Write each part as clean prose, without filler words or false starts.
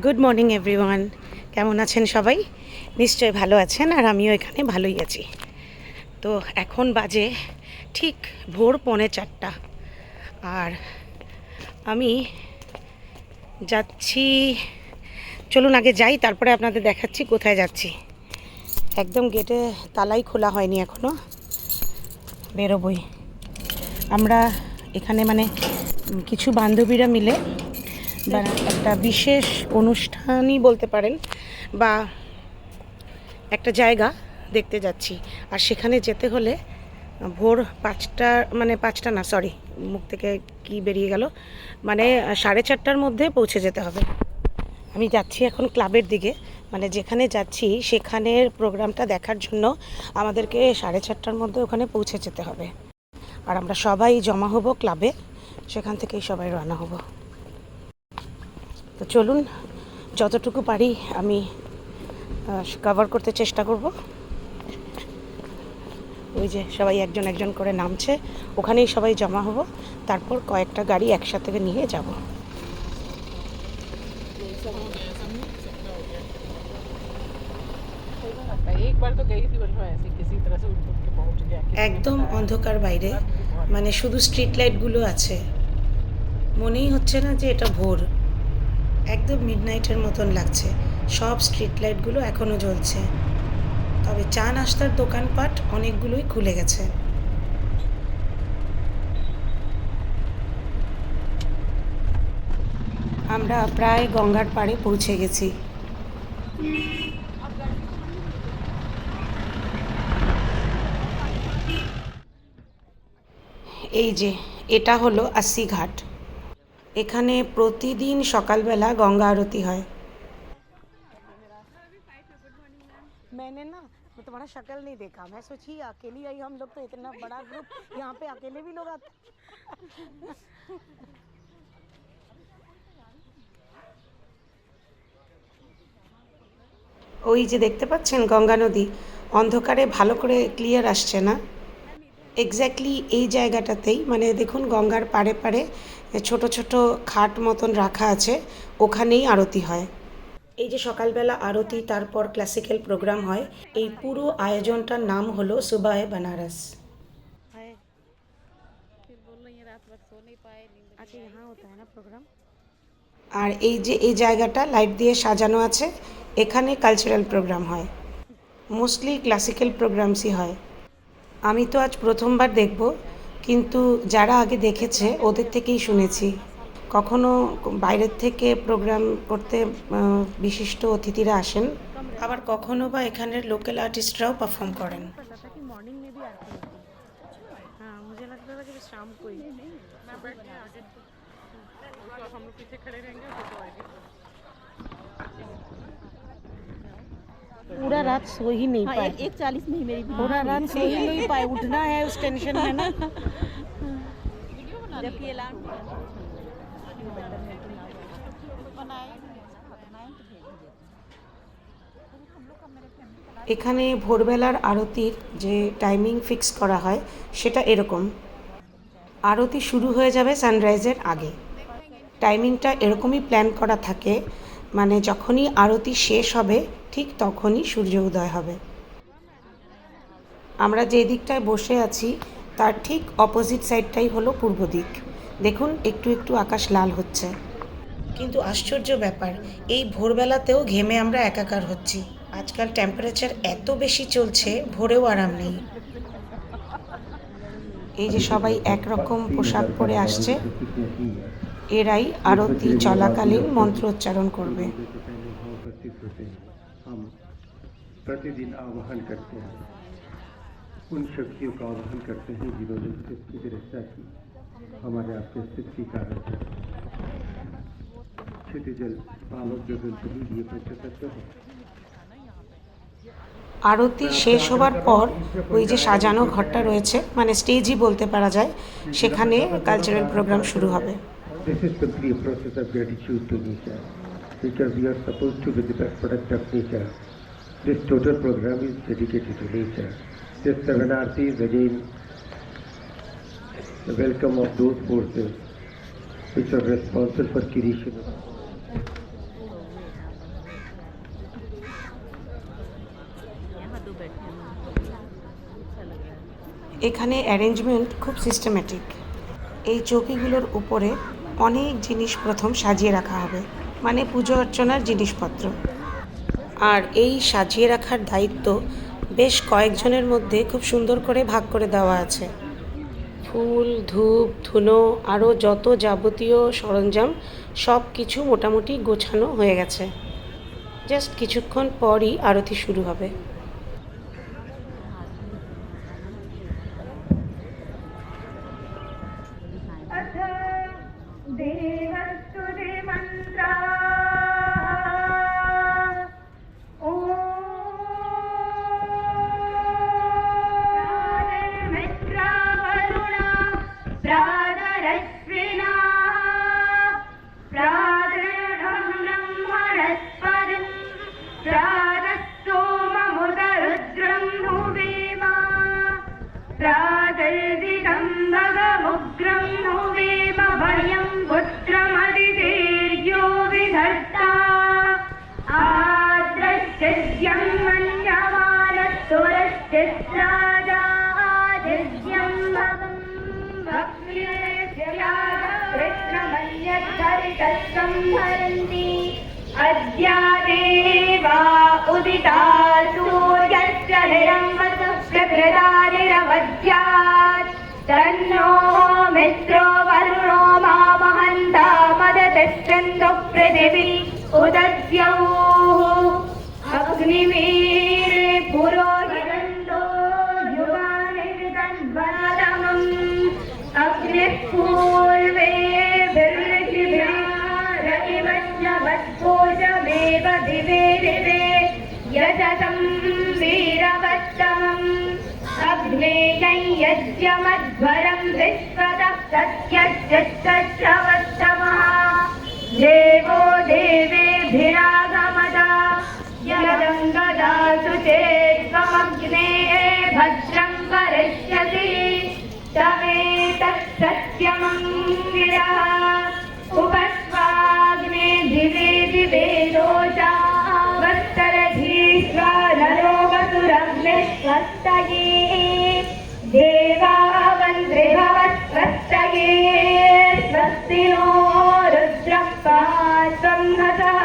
Good morning everyone, কেমন আছেন সবাই? নিশ্চয়ই ভালো আছেন, আর আমিও এখানে ভালোই আছি। তো এখন বাজে ঠিক ভোর 3:45, আর আমি যাচ্ছি। চলুন আগে যাই, তারপরে আপনাদের দেখাচ্ছি কোথায় যাচ্ছি। একদম গেটে তালাই খোলা হয়নি এখনও, বেরোবই আমরা। এখানে মানে কিছু বান্ধবীরা মিলে বা একটা বিশেষ অনুষ্ঠানই বলতে পারেন, বা একটা জায়গা দেখতে যাচ্ছি। আর সেখানে যেতে হলে ভোর 5টা, মানে 5টা না, সরি, মুখ থেকে কি বেরিয়ে গেল, মানে 4:30টার মধ্যে পৌঁছে যেতে হবে। আমি যাচ্ছি এখন ক্লাবের দিকে, মানে যেখানে যাচ্ছি সেখানের প্রোগ্রামটা দেখার জন্য আমাদেরকে 4:30টার মধ্যে ওখানে পৌঁছে যেতে হবে। আর আমরা সবাই জমা হব ক্লাবে, সেখান থেকেই সবাই রওনা হব। তো চলুন, যতটুকু পারি আমি কভার করতে চেষ্টা করব। ওই যে সবাই একজন একজন করে নামছে, ওখানেই সবাই জমা হব, তারপর কয়েকটা গাড়ি একসাথে নিয়ে যাব। একদম অন্ধকার বাইরে, মানে শুধু স্ট্রিট লাইটগুলো আছে। মনেই হচ্ছে না যে এটা ভোর, একদম মিডনাইটের মতন লাগছে। সব স্ট্রিট লাইটগুলো এখনও জ্বলছে, তবে চা নাস্তার দোকানপাট অনেকগুলোই খুলে গেছে। আমরা প্রায় গঙ্গার পাড়ে পৌঁছে গেছি। এই যে এটা হলো 80 ঘাট। এখানে প্রতিদিন সকালবেলা গঙ্গা আরতি হয়। मैंने ना तुम्हारा शक्ल नहीं देखा, मैं सोची अकेली आई, हम लोग तो इतना बड़ा ग्रुप, यहाँ पे अकेले भी लोग आते। ওই যে দেখতে পাচ্ছেন গঙ্গা নদী, অন্ধকারে ভালো করে ক্লিয়ার আসছে না। এক্স্যাক্টলি এই জায়গাটাতেই, মানে দেখুন গঙ্গার পাড়ে পাড়ে ছোট ছোট খাট মতন রাখা আছে, ওখানেই আরতি হয়। এই যে সকালবেলা আরতি, তারপর ক্লাসিক্যাল প্রোগ্রাম হয়। এই পুরো আয়োজনটার নাম হলো সুবাহে বানারস। আর এই যে এই জায়গাটা লাইট দিয়ে সাজানো আছে, এখানে কালচারাল প্রোগ্রাম হয়, মোস্টলি ক্লাসিক্যাল প্রোগ্রামসই হয়। আমি তো আজ প্রথমবার দেখব, কিন্তু যারা আগে দেখেছে ওদের থেকেই শুনেছি। কখনো বাইরের থেকে প্রোগ্রাম করতে বিশিষ্ট অতিথিরা আসেন, আবার কখনো বা এখানের লোকাল আর্টিস্টরাও পারফর্ম করেন। पूरा रात सो ही नहीं पाए। 1:40 में ही मेरी पूरा रात सो ही नहीं पाए, उठना है उस टेंशन में ना। जबकि अलार्म এখানে ভোরবেলার আরতির যে টাইমিং ফিক্স করা হয় সেটা এরকম, আরতি শুরু হয়ে যাবে সানরাইজের আগে। টাইমিংটা এরকমই প্ল্যান করা থাকে, মানে যখনই আরতি শেষ হবে ঠিক তখনই সূর্য উদয় হবে। আমরা যে দিকটায় বসে আছি তার ঠিক অপোজিট সাইডটাই হলো পূর্ব দিক। দেখুন একটু একটু আকাশ লাল হচ্ছে। কিন্তু আশ্চর্য ব্যাপার, এই ভোরবেলাতেও ঘেমে আমরা একাকার হচ্ছি। আজকাল টেম্পারেচার এত বেশি চলছে, ভোরেও আরাম নেই। এই যে সবাই একরকম পোশাক পরে আসছে, এরাই আরতি চলাকালীন মন্ত্র উচ্চারণ করবে। प्रतिदिन आवाहन करते हैं, उन शक्तियों का आवाहन करते हैं जिन्होंने सृष्टि की रचना की, हमारे आपके सृष्टि कारण है। क्षितिजल बालक गगन सभी ये पंचतत्व है। আরতি শেষ হবার পর ওই যে সাজানো ঘরটা রয়েছে, মানে স্টেজই বলতে পারা যায়, সেখানে কালচারাল প্রোগ্রাম শুরু হবে। This is simply a process of gratitude to nature, because we are supposed to be the best product of nature. This total program is dedicated to nature. This seven Aarti is again the welcome of those forces which are responsible for creation. এখানে arrangement খুব systematic. এই চৌকিগুলোর উপরে অনেক জিনিস প্রথম সাজিয়ে রাখা হবে, মানে পুজো অর্চনার জিনিসপত্র। আর এই সাজিয়ে রাখার দায়িত্ব বেশ কয়েকজনের মধ্যে খুব সুন্দর করে ভাগ করে দেওয়া আছে। ফুল, ধূপ, ধুনো আরও যত যাবতীয় সরঞ্জাম সব কিছু মোটামুটি গোছানো হয়ে গেছে। জাস্ট কিছুক্ষণ পরই আরতি শুরু হবে। अद्या देवा उदिता सूर्यस्य निरंवतु प्रकृतानिरवद्यात् तन्नो मित्रो वरुणो मामहन्ता मदतिष्ठन्तु पृथिवी उदद्यौः अग्निवीरे पुरोहितन्तो युवानिर्तन्वनतमम् अग्निः पूर्वे वत्पूजमेव दिवे दिवे यजतं वीरवत्तमम् अग्नेयं यज्ञमध्वरं विश्वतः सत्यश्चित्तश्रवत्तमः देवो देवेभिरागमदा यदङ्गदासु चेत्त्वमग्ने भद्रं करिष्यसि तमेतत् सत्यमङ्गिरः उपस्वाग्ने दिवे दिवे रोषावत्तरधीष्वा नरोगसुरग्ने स्वस्तये देवावन्त्रिभवत्स्वस्तये स्वस्ति नो रुद्रः संहतः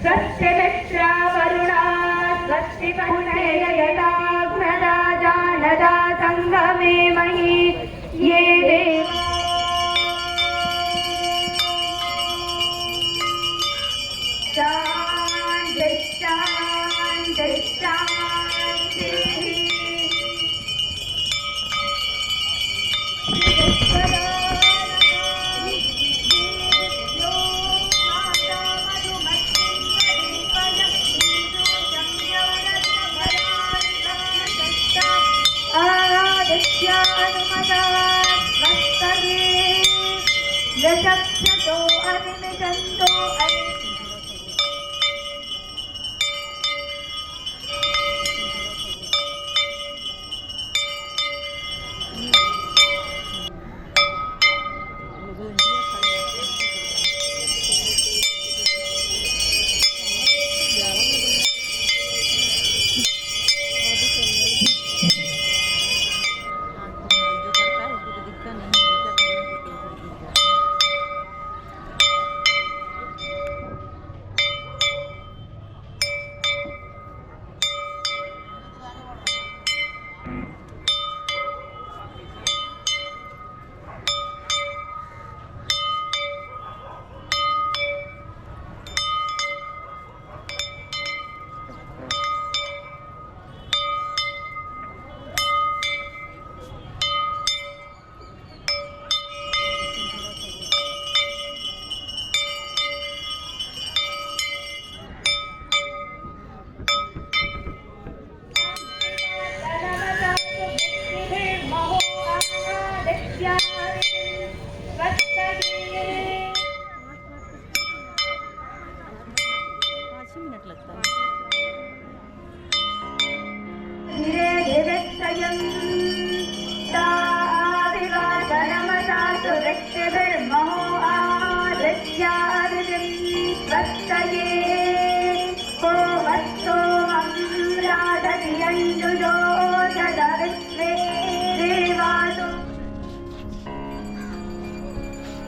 स्वस्ति मित्रा वरुणा स्वस्ति पन्नेयताग्नदा जानदा सङ्गमे महि ये देवा शान्ति शान्ति शान्तिः।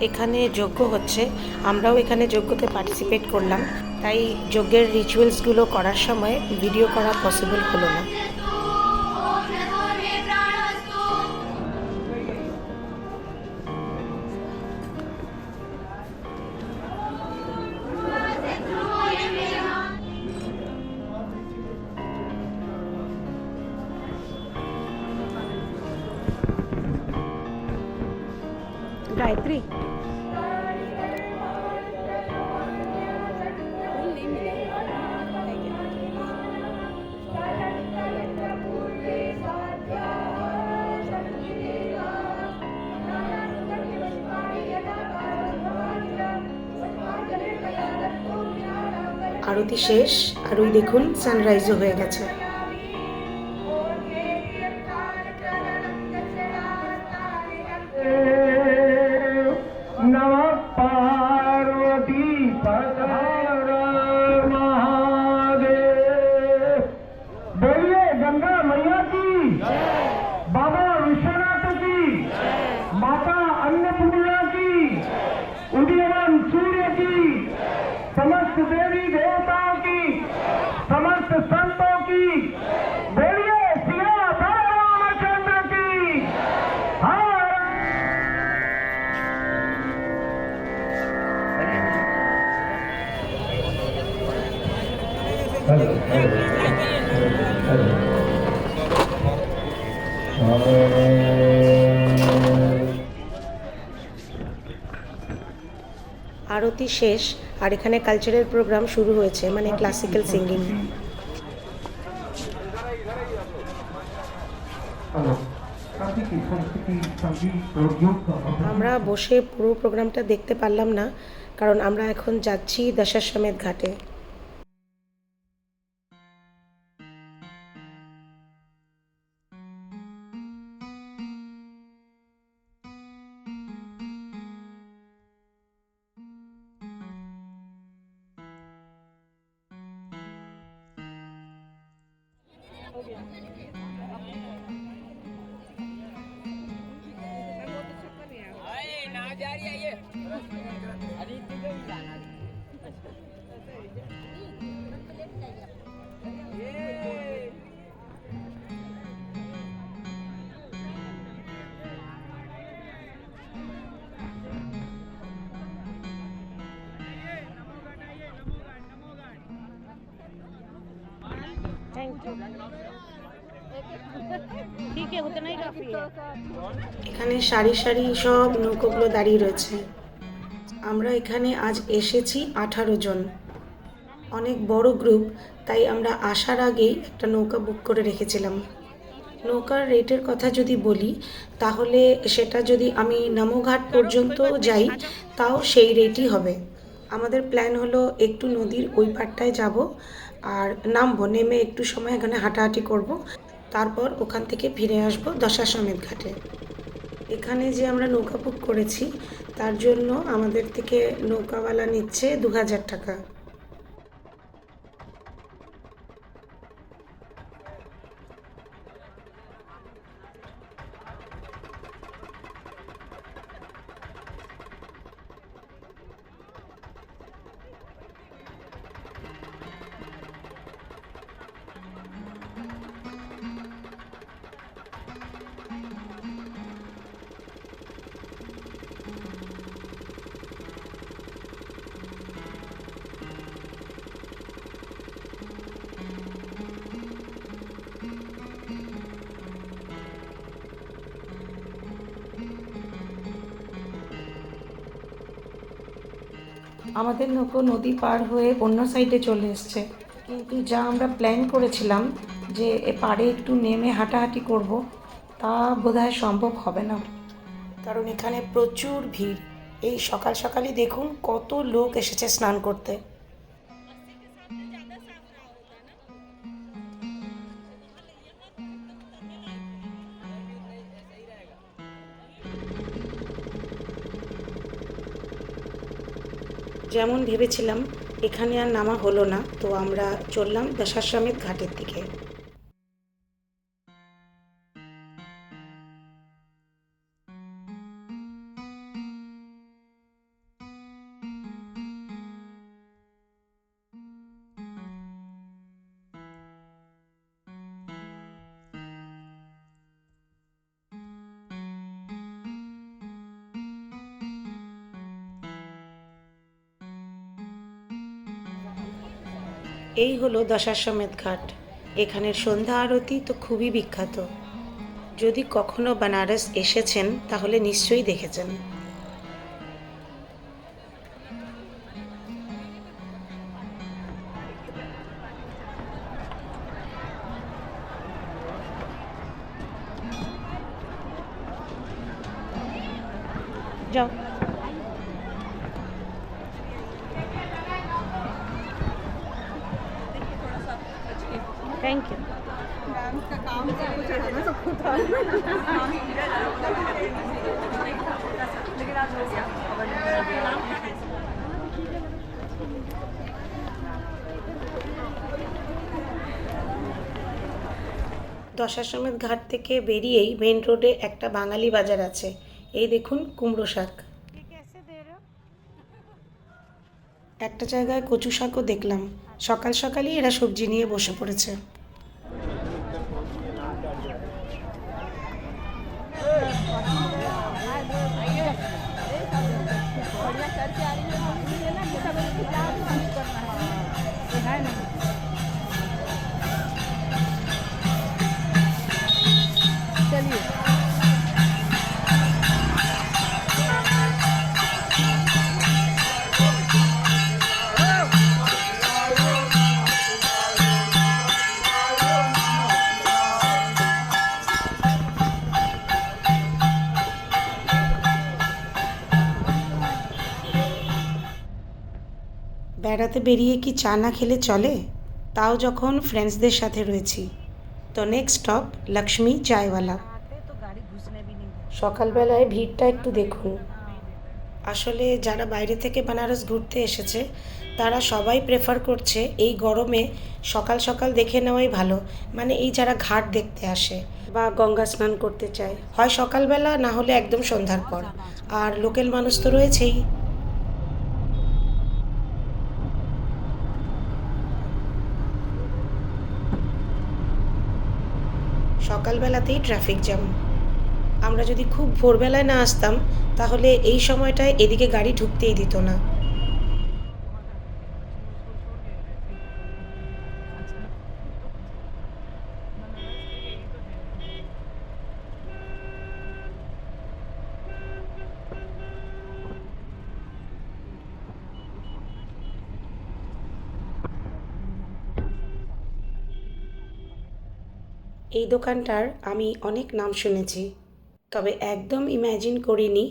এখানে যজ্ঞ হচ্ছে, আমরাও এখানে যজ্ঞতে পার্টিসিপেট করলাম, তাই যজ্ঞের রিচুয়ালসগুলো করার সময় ভিডিও করা পসিবল হলো না। गायत्री আরতি শেষ আর ওই দেখুন সানরাইজও হয়ে গেছে। नमः पार्वती पतहर महादेव। बोलिए गंगा मैया की, बाबा विश्वनाथ की, माता अन्नपूर्णा की, उदीयमान सूर्य की, समस्त देवी देवताओं की, समस्त संतों की। बोलिए सिया रामचंद्र की। আরতি শেষ আর এখানে কালচারাল প্রোগ্রাম শুরু হয়েছে, মানে ক্লাসিক্যাল সিঙ্গিং। আমরা বসে পুরো প্রোগ্রামটা দেখতে পারলাম না, কারণ আমরা এখন যাচ্ছি দশাশ্বমেধ ঘাটে। এখানে সারি সারি সব নৌকোগুলো দাঁড়িয়ে রয়েছে। আমরা এখানে আজ এসেছি 18 জন, অনেক বড় গ্রুপ, তাই আমরা আসার আগেই একটা নৌকা বুক করে রেখেছিলাম। নৌকার রেটের কথা যদি বলি, তাহলে সেটা যদি আমি নামোঘাট পর্যন্ত যাই তাও সেই রেটই হবে। আমাদের প্ল্যান হলো একটু নদীর ওই পাড়টায় যাব আর নামবো, নেমে একটু সময় এখানে হাঁটাহাঁটি করব, তারপর ওখান থেকে ফিরে আসব দশাশ্বমেধ ঘাটে। এখানে যে আমরা নৌকা বুক করেছি তার জন্য আমাদের থেকে নৌকাওয়ালা নিচ্ছে 2000 টাকা। আমাদের নৌকো নদী পার হয়ে অন্য সাইডে চলে এসছে, কিন্তু যা আমরা প্ল্যান করেছিলাম যে এ পাড়ে একটু নেমে হাঁটাহাঁটি করব, তা বোধহয় সম্ভব হবে না, কারণ এখানে প্রচুর ভিড়। এই সকাল সকালই দেখুন কত লোক এসেছে স্নান করতে। যেমন ভেবেছিলাম এখানে আর নামা হলো না, তো আমরা চললাম দশাশ্বমেধ ঘাটের দিকে। এই হলো দশাশ্বমেধ ঘাট। এখানের সন্ধ্যা আরতি তো খুবই বিখ্যাত। যদি কখনো বেনারস এসেছেন তাহলে নিশ্চয়ই দেখেছেন। যাও। Thank you. দশাশ্বমেধ ঘাট থেকে বেরিয়েই মেন রোডে একটা বাঙালি বাজার আছে। এই দেখুন কুমড়ো শাক। একটা জায়গায় কচু শাকও দেখলাম। সকাল সকালই এরা সবজি নিয়ে বসে পড়েছে। বেড়াতে বেরিয়ে কি চা না খেলে চলে? তাও যখন ফ্রেন্ডসদের সাথে রয়েছি। তো নেক্সট স্টপ লক্ষ্মী চায়ওয়ালা। সকালবেলায় ভিড়টা একটু দেখুন। আসলে যারা বাইরে থেকে বেনারস ঘুরতে এসেছে তারা সবাই প্রেফার করছে এই গরমে সকাল সকাল দেখে নেওয়াই ভালো। মানে এই যারা ঘাট দেখতে আসে বা গঙ্গা স্নান করতে চায়, হয় সকালবেলা না হলে একদম সন্ধ্যার পর। আর লোকাল মানুষ তো রয়েছেই। সকালবেলাতেই ট্রাফিক জ্যাম। আমরা যদি খুব ভোরবেলায় না আসতাম তাহলে এই সময়টায় এদিকে গাড়ি ঢুকতেই দিত না। এই দোকানটার আমি অনেক নাম শুনেছি, তবে একদম ইম্যাজিন করিনি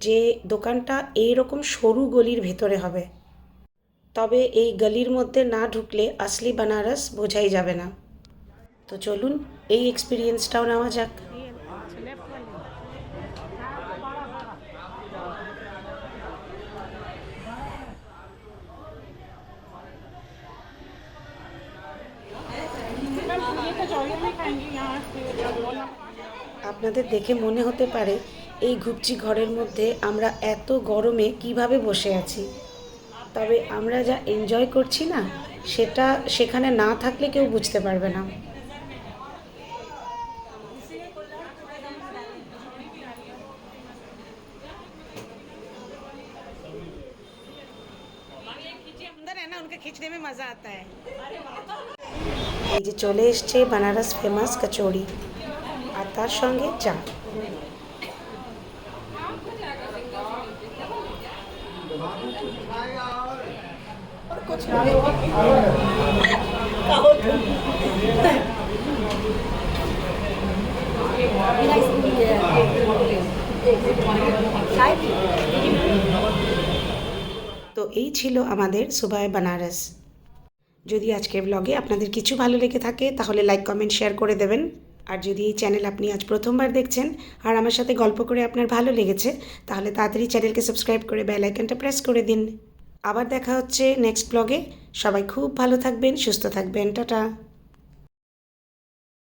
যে দোকানটা এইরকম সরু গলির ভেতরে হবে। তবে এই গলির মধ্যে না ঢুকলে আসলি বেনারস বোঝাই যাবে না। তো চলুন এই এক্সপিরিয়েন্সটাও নেওয়া যাক। আপনাদের দেখে মনে হতে পারে এই ঘুপচি ঘরের মধ্যে আমরা এত গরমে কিভাবে বসে আছি। তবে আমরা যা এনজয় করছি না সেটা সেখানে না থাকলে কেউ বুঝতে পারবে না। এই যে চলে এসছে বেনারস ফেমাস কচৌড়ি, আর তার সঙ্গে চা। তো এই ছিল আমাদের সুবাহ বেনারস। যদি আজকের ব্লগে আপনাদের কিছু ভালো লেগে থাকে তাহলে লাইক কমেন্ট শেয়ার করে দেবেন। আর যদি এই চ্যানেল আপনি আজ প্রথমবার দেখছেন আর আমার সাথে গল্প করে আপনার ভালো লেগেছে তাহলে তাড়াতাড়ি চ্যানেলকে সাবস্ক্রাইব করে বেল আইকনটা প্রেস করে দিন। আবার দেখা হচ্ছে নেক্সট ব্লগে। সবাই খুব ভালো থাকবেন, সুস্থ থাকবেন। টাটা।